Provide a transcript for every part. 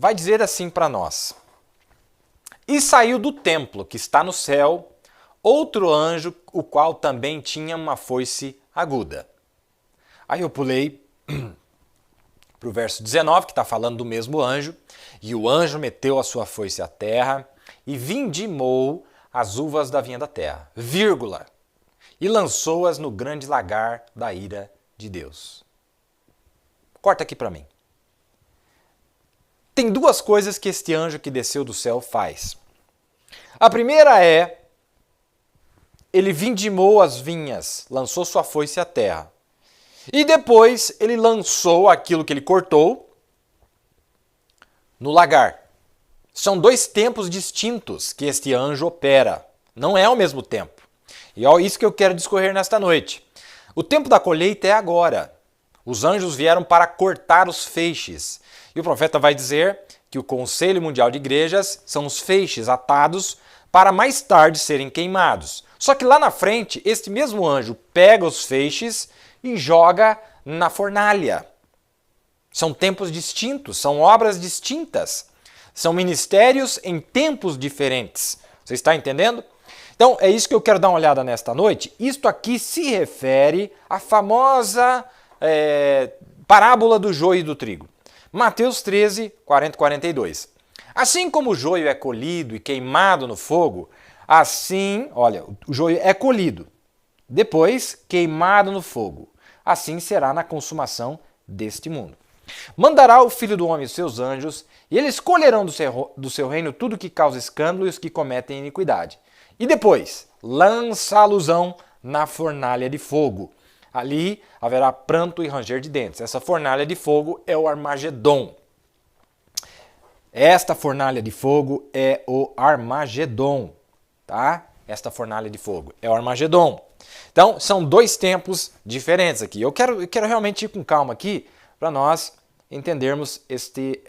vai dizer assim para nós: E saiu do templo que está no céu outro anjo, o qual também tinha uma foice aguda. Aí eu pulei para o verso 19, que está falando do mesmo anjo. E o anjo meteu a sua foice à terra e vindimou as uvas da vinha da terra, vírgula, e lançou-as no grande lagar da ira de Deus. Corta aqui para mim. Tem duas coisas que este anjo que desceu do céu faz. A primeira é, ele vindimou as vinhas, lançou sua foice à terra. E depois ele lançou aquilo que ele cortou no lagar. São dois tempos distintos que este anjo opera. Não é ao mesmo tempo. E é isso que eu quero discorrer nesta noite. O tempo da colheita é agora. Os anjos vieram para cortar os feixes. E o profeta vai dizer que o Conselho Mundial de Igrejas são os feixes atados para mais tarde serem queimados. Só que lá na frente, este mesmo anjo pega os feixes e joga na fornalha. São tempos distintos, são obras distintas. São ministérios em tempos diferentes. Você está entendendo? Então, é isso que eu quero dar uma olhada nesta noite. Isto aqui se refere à famosa parábola do joio e do trigo. Mateus 13, 40 e 42. Assim como o joio é colhido e queimado no fogo, assim, olha, o joio é colhido, depois queimado no fogo. Assim será na consumação deste mundo. Mandará o Filho do Homem os seus anjos, e eles colherão do seu reino tudo que causa escândalo e os que cometem iniquidade. E depois, lançá-los-ão na fornalha de fogo. Ali haverá pranto e ranger de dentes. Essa fornalha de fogo é o Armagedon. Esta fornalha de fogo é o Armagedon, tá? Esta fornalha de fogo é o Armagedon. Então, são dois tempos diferentes aqui. Eu quero realmente ir com calma aqui para nós entendermos este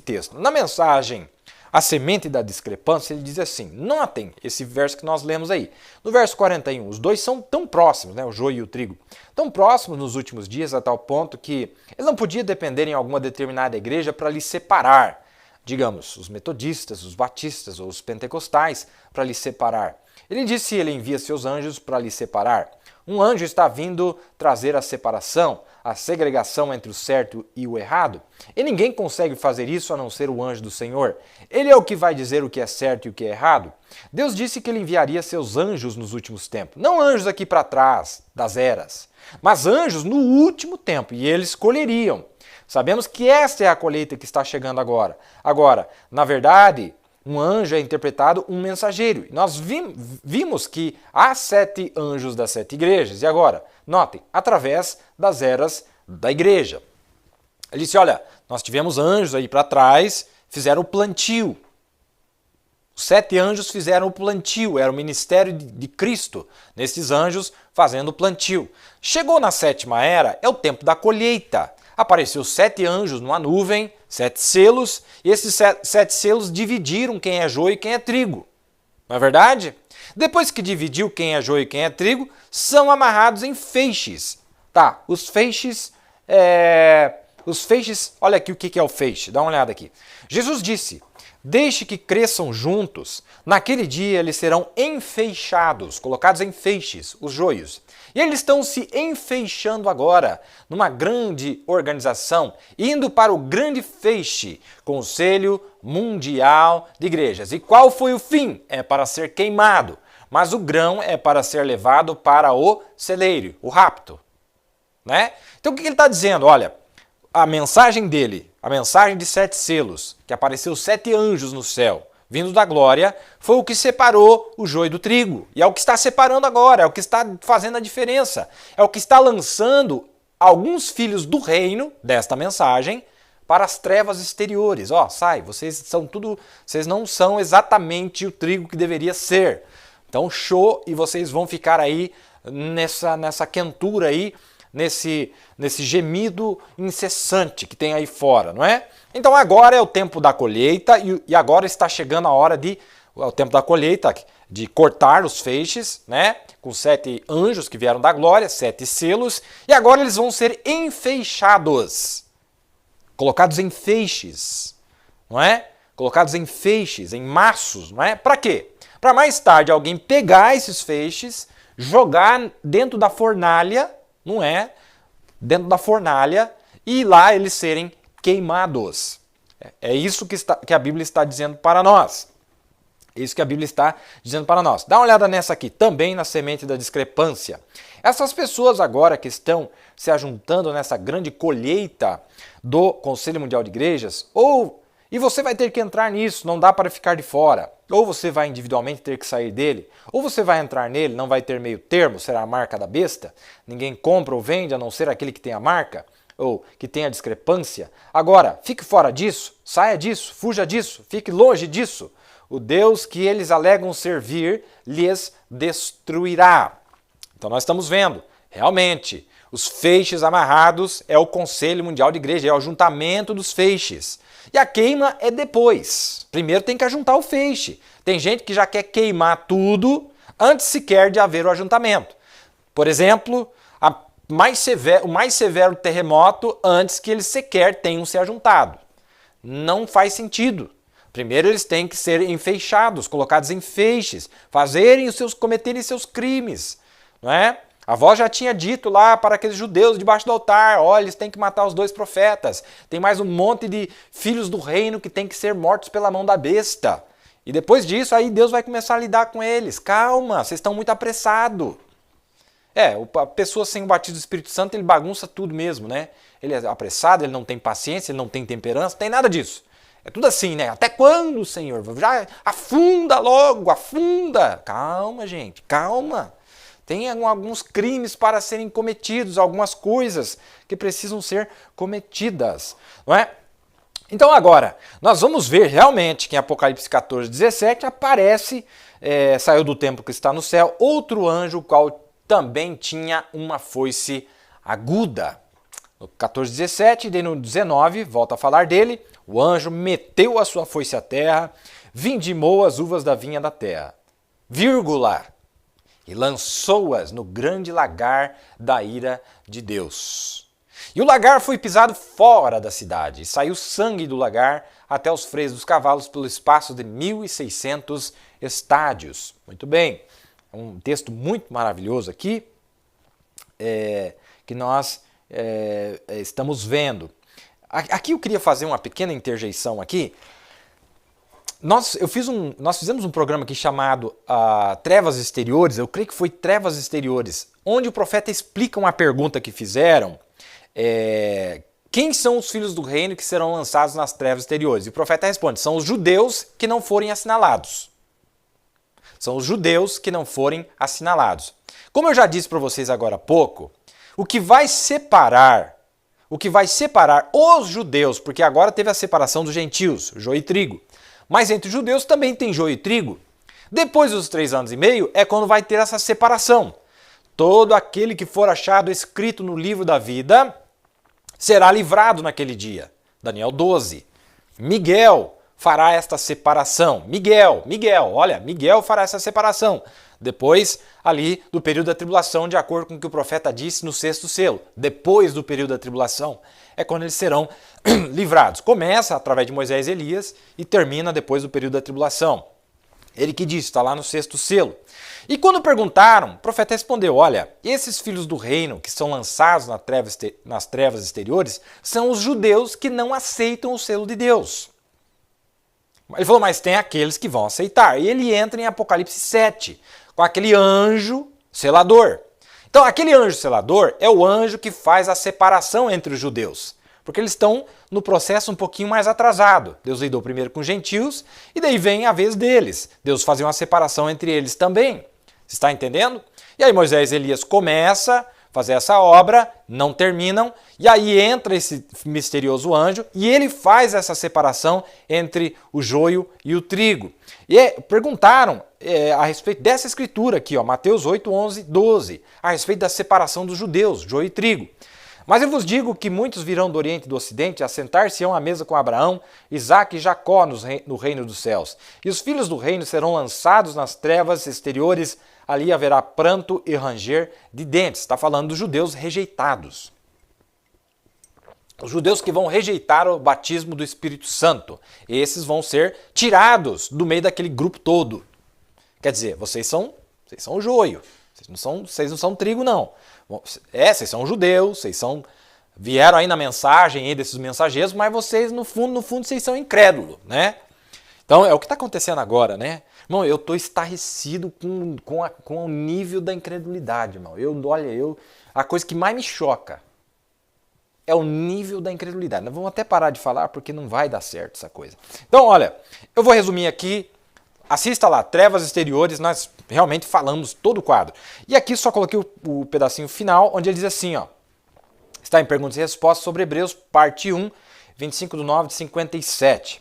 texto. Na mensagem A Semente da Discrepância, ele diz assim, notem esse verso que nós lemos aí. No verso 41, os dois são tão próximos, né, o joio e o trigo, tão próximos nos últimos dias a tal ponto que ele não podia depender em alguma determinada igreja para lhe separar. Digamos, os metodistas, os batistas ou os pentecostais para lhe separar. Ele disse que ele envia seus anjos para lhe separar. Um anjo está vindo trazer a separação, a segregação entre o certo e o errado. E ninguém consegue fazer isso a não ser o anjo do Senhor. Ele é o que vai dizer o que é certo e o que é errado. Deus disse que ele enviaria seus anjos nos últimos tempos. Não anjos aqui para trás, das eras, mas anjos no último tempo. E eles colheriam. Sabemos que esta é a colheita que está chegando agora. Agora, na verdade, um anjo é interpretado um mensageiro. Nós vimos que há 7 anjos das 7 igrejas. E agora, notem, através das eras da igreja. Ele disse, olha, nós tivemos anjos aí para trás, fizeram o plantio. Os 7 anjos fizeram o plantio, era o ministério de Cristo, nesses anjos fazendo o plantio. Chegou na 7ª era, é o tempo da colheita. Apareceu 7 anjos numa nuvem, 7 selos, e esses 7 selos dividiram quem é joio e quem é trigo. Não é verdade? Depois que dividiu quem é joio e quem é trigo, são amarrados em feixes. Tá, os feixes, olha aqui o que é o feixe, dá uma olhada aqui. Jesus disse, deixe que cresçam juntos, naquele dia eles serão enfeixados, colocados em feixes, os joios. E eles estão se enfeixando agora, numa grande organização, indo para o grande feixe, Conselho Mundial de Igrejas. E qual foi o fim? É para ser queimado, mas o grão é para ser levado para o celeiro, o rapto. Né? Então o que ele está dizendo? Olha, a mensagem dele, a mensagem de 7 selos, que apareceu 7 anjos no céu, vindo da glória, foi o que separou o joio do trigo. E é o que está separando agora, é o que está fazendo a diferença. É o que está lançando alguns filhos do reino, desta mensagem, para as trevas exteriores. Ó, sai, vocês não são exatamente o trigo que deveria ser. Então, show, e vocês vão ficar aí nessa quentura aí, nesse gemido incessante que tem aí fora, não é? Então agora é o tempo da colheita e agora está chegando a hora o tempo da colheita, de cortar os feixes, né? Com 7 anjos que vieram da glória, 7 selos, e agora eles vão ser enfeixados, colocados em feixes. não é? Colocados em feixes, em maços, não é? Para quê? Para mais tarde alguém pegar esses feixes, jogar dentro da fornalha, não é? Dentro da fornalha e lá eles serem queimados. É isso que a Bíblia está dizendo para nós. É isso que a Bíblia está dizendo para nós. Dá uma olhada nessa aqui, também na semente da discrepância. Essas pessoas agora que estão se ajuntando nessa grande colheita do Conselho Mundial de Igrejas, e você vai ter que entrar nisso, não dá para ficar de fora. Ou você vai individualmente ter que sair dele, ou você vai entrar nele, não vai ter meio termo, será a marca da besta. Ninguém compra ou vende a não ser aquele que tem a marca, ou que tem a discrepância. Agora, fique fora disso, saia disso, fuja disso, fique longe disso. O Deus que eles alegam servir lhes destruirá. Então nós estamos vendo, realmente, os feixes amarrados é o Conselho Mundial de Igreja, é o ajuntamento dos feixes. E a queima é depois. Primeiro tem que ajuntar o feixe. Tem gente que já quer queimar tudo antes sequer de haver o ajuntamento. Por exemplo, o mais severo terremoto antes que eles sequer tenham se ajuntado. Não faz sentido. Primeiro eles têm que ser enfeixados, colocados em feixes, cometerem seus crimes, não é? A avó já tinha dito lá para aqueles judeus debaixo do altar, olha, eles têm que matar os 2 profetas. Tem mais um monte de filhos do reino que têm que ser mortos pela mão da besta. E depois disso, aí Deus vai começar a lidar com eles. Calma, vocês estão muito apressados. A pessoa sem o batismo do Espírito Santo, ele bagunça tudo mesmo, né? Ele é apressado, ele não tem paciência, ele não tem temperança, não tem nada disso. É tudo assim, né? Até quando, Senhor? Já afunda logo, afunda. Calma, gente, calma. Tem alguns crimes para serem cometidos, algumas coisas que precisam ser cometidas, não é? Então agora, nós vamos ver realmente que em Apocalipse 14, 17 aparece, saiu do templo que está no céu, outro anjo, o qual também tinha uma foice aguda. No 14, 17, e no 19, volta a falar dele, o anjo meteu a sua foice à terra, vindimou as uvas da vinha da terra, vírgula, e lançou-as no grande lagar da ira de Deus. E o lagar foi pisado fora da cidade, e saiu sangue do lagar até os freios dos cavalos pelo espaço de 1.600 estádios. Muito bem, é um texto muito maravilhoso aqui, que nós estamos vendo. Aqui eu queria fazer uma pequena interjeição aqui. Nós fizemos um programa aqui chamado Trevas Exteriores, eu creio que foi Trevas Exteriores, onde o profeta explica uma pergunta que fizeram, quem são os filhos do reino que serão lançados nas trevas exteriores? E o profeta responde, são os judeus que não forem assinalados. São os judeus que não forem assinalados. Como eu já disse para vocês agora há pouco, o que vai separar os judeus, porque agora teve a separação dos gentios, joio e trigo, mas entre os judeus também tem joio e trigo. Depois dos 3 anos e meio é quando vai ter essa separação. Todo aquele que for achado escrito no livro da vida será livrado naquele dia. Daniel 12. Miguel fará esta separação. Miguel fará essa separação. Depois, ali, do período da tribulação, de acordo com o que o profeta disse no 6º selo. Depois do período da tribulação, é quando eles serão livrados. Começa através de Moisés e Elias e termina depois do período da tribulação. Ele que disse, está lá no 6º selo. E quando perguntaram, o profeta respondeu, olha, esses filhos do reino que são lançados nas trevas exteriores são os judeus que não aceitam o selo de Deus. Ele falou, mas tem aqueles que vão aceitar. E ele entra em Apocalipse 7, com aquele anjo selador. Então, aquele anjo selador é o anjo que faz a separação entre os judeus. Porque eles estão no processo um pouquinho mais atrasado. Deus lidou primeiro com os gentios e daí vem a vez deles. Deus fazia uma separação entre eles também. Você está entendendo? E aí Moisés e Elias começam a fazer essa obra, não terminam, e aí entra esse misterioso anjo e ele faz essa separação entre o joio e o trigo. E perguntaram a respeito dessa escritura aqui, ó, Mateus 8, 11, 12, a respeito da separação dos judeus, joio e trigo. Mas eu vos digo que muitos virão do Oriente e do Ocidente, assentar-se-ão à mesa com Abraão, Isaque e Jacó no reino dos céus. E os filhos do reino serão lançados nas trevas exteriores, ali haverá pranto e ranger de dentes. Está falando dos judeus rejeitados. Os judeus que vão rejeitar o batismo do Espírito Santo, esses vão ser tirados do meio daquele grupo todo. Quer dizer, vocês são o joio, vocês não são trigo não. Vocês são judeus, vieram aí na mensagem aí desses mensageiros, mas vocês no fundo, vocês são incrédulos, né? Então é o que está acontecendo agora, né? Irmão, eu estou estarrecido com o nível da incredulidade, irmão. A coisa que mais me choca é o nível da incredulidade. Nós vamos até parar de falar porque não vai dar certo essa coisa. Então, olha, eu vou resumir aqui. Assista lá, Trevas Exteriores, nós realmente falamos todo o quadro. E aqui só coloquei o pedacinho final, onde ele diz assim, ó. Está em Perguntas e Respostas sobre Hebreus, parte 1, 25/9/57.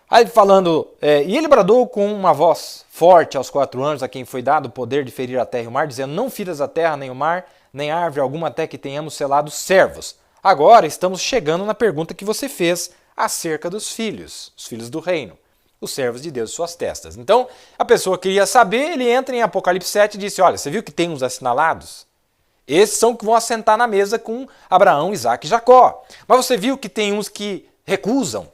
Aí falando, e ele bradou com uma voz forte aos 4 anjos, a quem foi dado o poder de ferir a terra e o mar, dizendo, não firas a terra, nem o mar, nem árvore alguma, até que tenhamos selado servos. Agora estamos chegando na pergunta que você fez acerca dos filhos, os filhos do reino, os servos de Deus e suas testas. Então, a pessoa queria saber, ele entra em Apocalipse 7 e disse, olha, você viu que tem uns assinalados? Esses são que vão assentar na mesa com Abraão, Isaque e Jacó. Mas você viu que tem uns que recusam?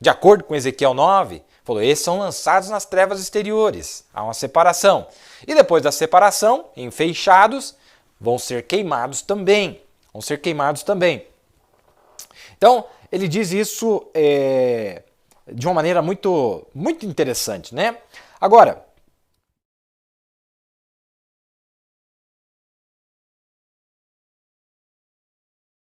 De acordo com Ezequiel 9, falou, esses são lançados nas trevas exteriores. Há uma separação. E depois da separação, enfeixados, vão ser queimados também. Então, ele diz isso de uma maneira muito, muito interessante, né? Agora,